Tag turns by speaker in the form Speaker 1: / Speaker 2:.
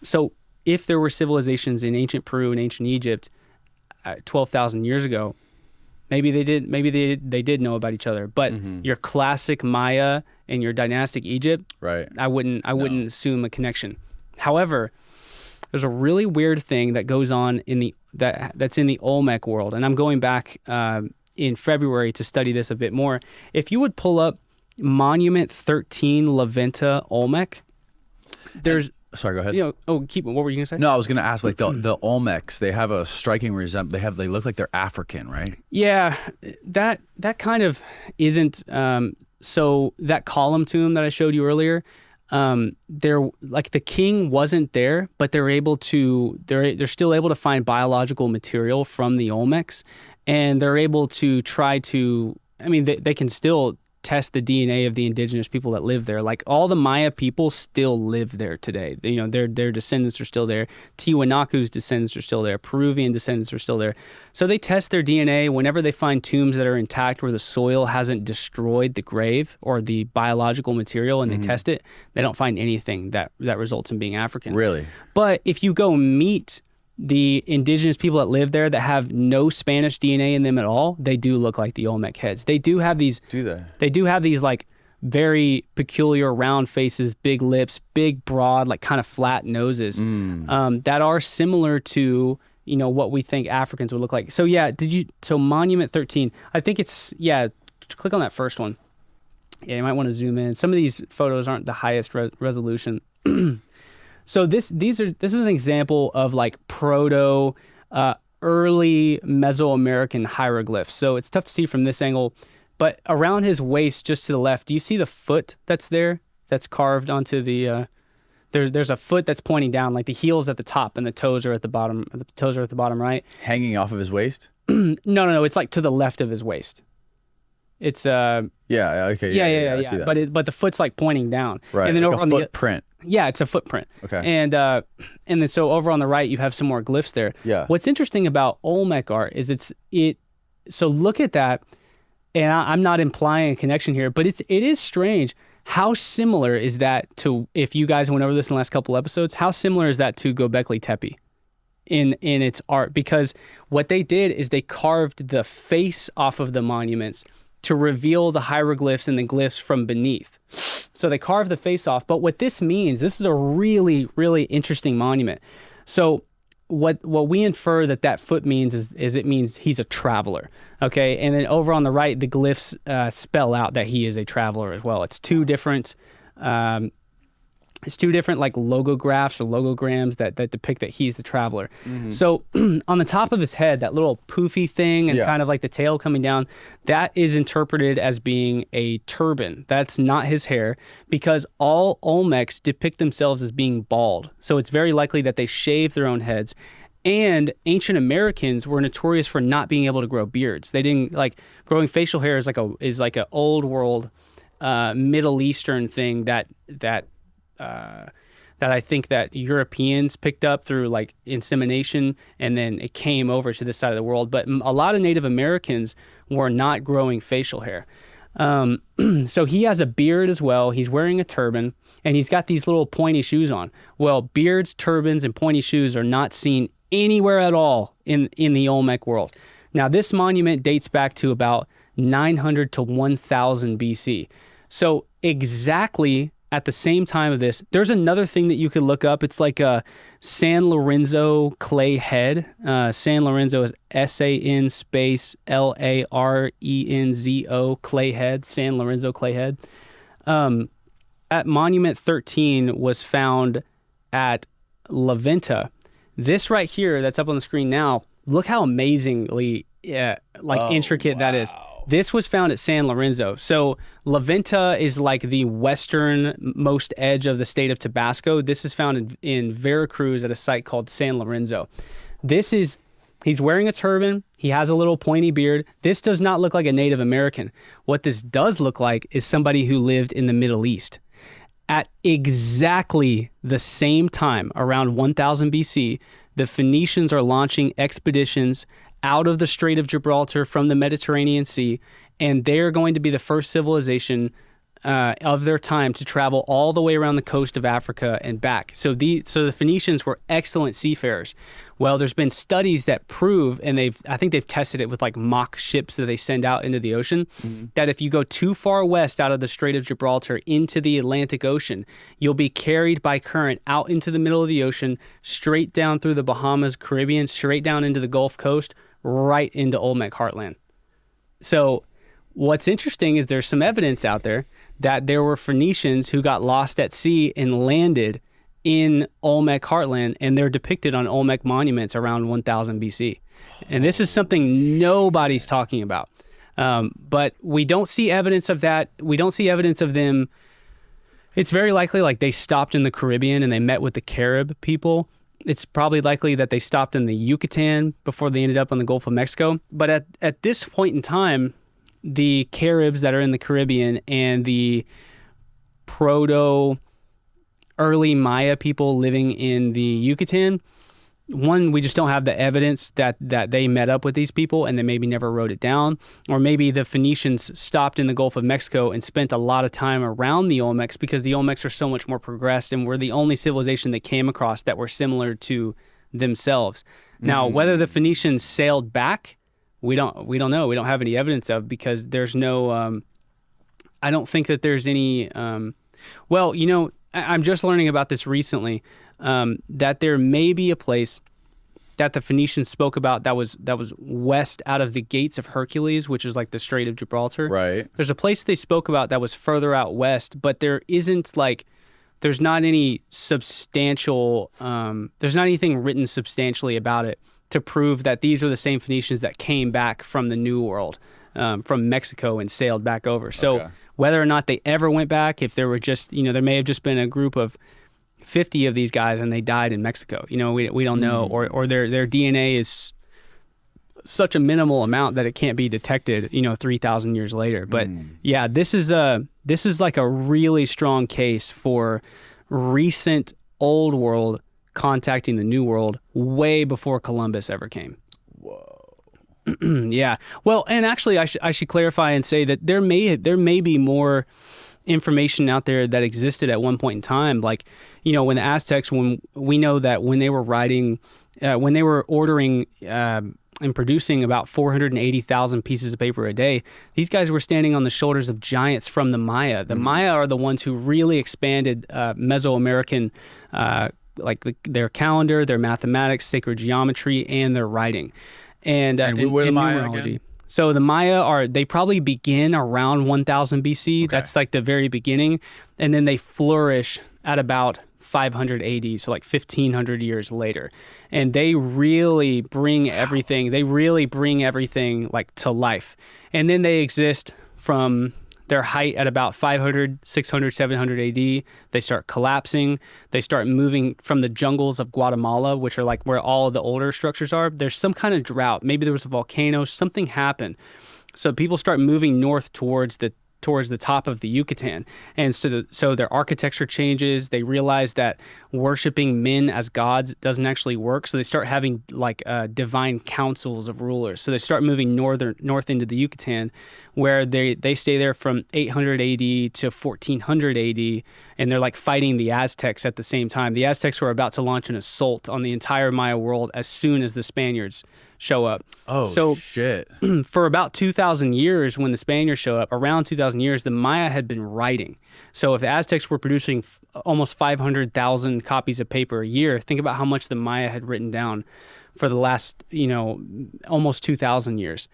Speaker 1: So if there were civilizations in ancient Peru and ancient Egypt 12,000 years ago, maybe they did know about each other. But your classic Maya and your dynastic Egypt,
Speaker 2: right?
Speaker 1: I wouldn't assume a connection. However, there's a really weird thing that goes on that's in the Olmec world, and I'm going back in February to study this a bit more. If you would pull up Monument 13 La Venta Olmec, there's...
Speaker 2: Sorry, go ahead.
Speaker 1: What were you gonna say?
Speaker 2: No, I was gonna ask, like the Olmecs, they have a striking resemblance. They look like they're African, right?
Speaker 1: Yeah, that kind of isn't. So that column tomb that I showed you earlier, they're like the king wasn't there, but they're still able to find biological material from the Olmecs, and they're able to try to. I mean, they can still test the DNA of the indigenous people that live there. Like all the Maya people still live there today. Their descendants are still there. Tiwanaku's descendants are still there. Peruvian descendants are still there. So they test their DNA whenever they find tombs that are intact where the soil hasn't destroyed the grave or the biological material, and they test it. They don't find anything that results in being African.
Speaker 2: Really?
Speaker 1: But if you go meet the indigenous people that live there that have no Spanish DNA in them at all, they do look like the Olmec heads. They do have these...
Speaker 2: Do they?
Speaker 1: They do have these like very peculiar round faces, big lips, big broad, like kind of flat noses that are similar to, what we think Africans would look like. So yeah, so Monument 13, I think it's, click on that first one. Yeah, you might want to zoom in. Some of these photos aren't the highest resolution. So this is an example of like proto early Mesoamerican hieroglyphs. So it's tough to see from this angle, but around his waist, just to the left, do you see the foot that's there? That's carved onto the. There's a foot that's pointing down, like the heel's at the top and the toes are at the bottom. The toes are at the bottom, right?
Speaker 2: Hanging off of his waist?
Speaker 1: No. It's like to the left of his waist. It's
Speaker 2: Yeah. Okay. I see that.
Speaker 1: But the foot's like pointing down.
Speaker 2: Right.
Speaker 1: And then
Speaker 2: like
Speaker 1: over
Speaker 2: a
Speaker 1: on
Speaker 2: footprint.
Speaker 1: Yeah, it's a footprint.
Speaker 2: Okay.
Speaker 1: And then so over on the right, you have some more glyphs there.
Speaker 2: Yeah.
Speaker 1: What's interesting about Olmec art is so look at that, and I'm not implying a connection here, but it is strange. How similar is that to, if you guys went over this in the last couple episodes, how similar is that to Göbekli Tepe in its art? Because what they did is they carved the face off of the monuments to reveal the hieroglyphs and the glyphs from beneath. So they carved the face off. But what this means, this is a really, really interesting monument. So what we infer that foot means is it means he's a traveler, okay? And then over on the right, the glyphs spell out that he is a traveler as well. It's two different like logographs or logograms that depict that he's the traveler. So on the top of his head, that little poofy thing and kind of like the tail coming down, that is interpreted as being a turban. That's not his hair, because all Olmecs depict themselves as being bald. So it's very likely that they shave their own heads. And ancient Americans were notorious for not being able to grow beards. They didn't like growing facial hair is like a old world Middle Eastern thing that I think that Europeans picked up through like insemination, and then it came over to this side of the world. But a lot of Native Americans were not growing facial hair. So he has a beard as well. He's wearing a turban, and he's got these little pointy shoes on. Well, beards, turbans, and pointy shoes are not seen anywhere at all in the Olmec world. Now, this monument dates back to about 900 to 1000 BC. So exactly at the same time of this, there's another thing that you could look up. It's like a San Lorenzo clay head. San Lorenzo is SAN space LARENZO clay head. San Lorenzo clay head. At Monument 13 was found at La Venta. This right here that's up on the screen now, look how amazingly intricate that is. This was found at San Lorenzo. So La Venta is like the westernmost edge of the state of Tabasco. This is found in Veracruz at a site called San Lorenzo. He's wearing a turban. He has a little pointy beard. This does not look like a Native American. What this does look like is somebody who lived in the Middle East. At exactly the same time, around 1000 BC, the Phoenicians are launching expeditions out of the Strait of Gibraltar from the Mediterranean Sea, and they're going to be the first civilization of their time to travel all the way around the coast of Africa and back. So the Phoenicians were excellent seafarers. Well, there's been studies that prove, and I think they've tested it with like mock ships that they send out into the ocean, that if you go too far west out of the Strait of Gibraltar into the Atlantic Ocean, you'll be carried by current out into the middle of the ocean, straight down through the Bahamas, Caribbean, straight down into the Gulf Coast, right into Olmec heartland. So what's interesting is there's some evidence out there that there were Phoenicians who got lost at sea and landed in Olmec heartland, and they're depicted on Olmec monuments around 1000 BC. And this is something nobody's talking about. But we don't see evidence of that. We don't see evidence of them. It's very likely like they stopped in the Caribbean and they met with the Carib people. It's probably likely that they stopped in the Yucatan before they ended up on the Gulf of Mexico. But at this point in time, the Caribs that are in the Caribbean and the early Maya people living in the Yucatan, one, we just don't have the evidence that they met up with these people and they maybe never wrote it down. Or maybe the Phoenicians stopped in the Gulf of Mexico and spent a lot of time around the Olmecs because the Olmecs are so much more progressed and we're the only civilization they came across that were similar to themselves. Now, whether the Phoenicians sailed back, we don't know. We don't have any evidence of, because there's no, I don't think that there's any, well, you know, I'm just learning about this recently, that there may be a place that the Phoenicians spoke about that was west out of the Gates of Hercules, which is like the Strait of Gibraltar.
Speaker 2: Right.
Speaker 1: There's a place they spoke about that was further out west, but there's not any substantial, there's not anything written substantially about it to prove that these are the same Phoenicians that came back from the New World, from Mexico and sailed back over. So whether or not they ever went back, if there were just, you know, there may have just been a group of 50 of these guys and they died in Mexico. You know, we don't know, or their DNA is such a minimal amount that it can't be detected, you know, 3,000 years later. But yeah, this is like a really strong case for recent old world contacting the New World way before Columbus ever came.
Speaker 2: Whoa.
Speaker 1: Yeah. Well, and actually I should clarify and say that there may be more information out there that existed at one point in time. Like, you know, when the Aztecs, when we know that when they were writing, when they were ordering and producing about 480,000 pieces of paper a day, these guys were standing on the shoulders of giants from the Maya. The Maya are the ones who really expanded Mesoamerican, their calendar, their mathematics, sacred geometry, and their writing. And
Speaker 2: where the Maya
Speaker 1: numerology.
Speaker 2: again?
Speaker 1: So the Maya they probably begin around 1000 BC. Okay. That's like the very beginning. And then they flourish at about 500 AD, so like 1500 years later. And they really bring everything, like to life. And then they exist from their height at about 500, 600, 700 AD. They start collapsing. They start moving from the jungles of Guatemala, which are like where all of the older structures are. There's some kind of drought. Maybe there was a volcano. Something happened. So people start moving north towards the top of the Yucatan. And so their architecture changes. They realize that worshiping men as gods doesn't actually work. So they start having like divine councils of rulers. So they start moving north into the Yucatan, where they stay there from 800 AD to 1400 AD. And they're like fighting the Aztecs at the same time. The Aztecs were about to launch an assault on the entire Maya world as soon as the Spaniards show up.
Speaker 2: Oh, so, shit.
Speaker 1: For about 2,000 years, when the Spaniards show up, around 2,000 years, the Maya had been writing. So if the Aztecs were producing almost 500,000 copies of paper a year, think about how much the Maya had written down for the last, almost 2,000 years.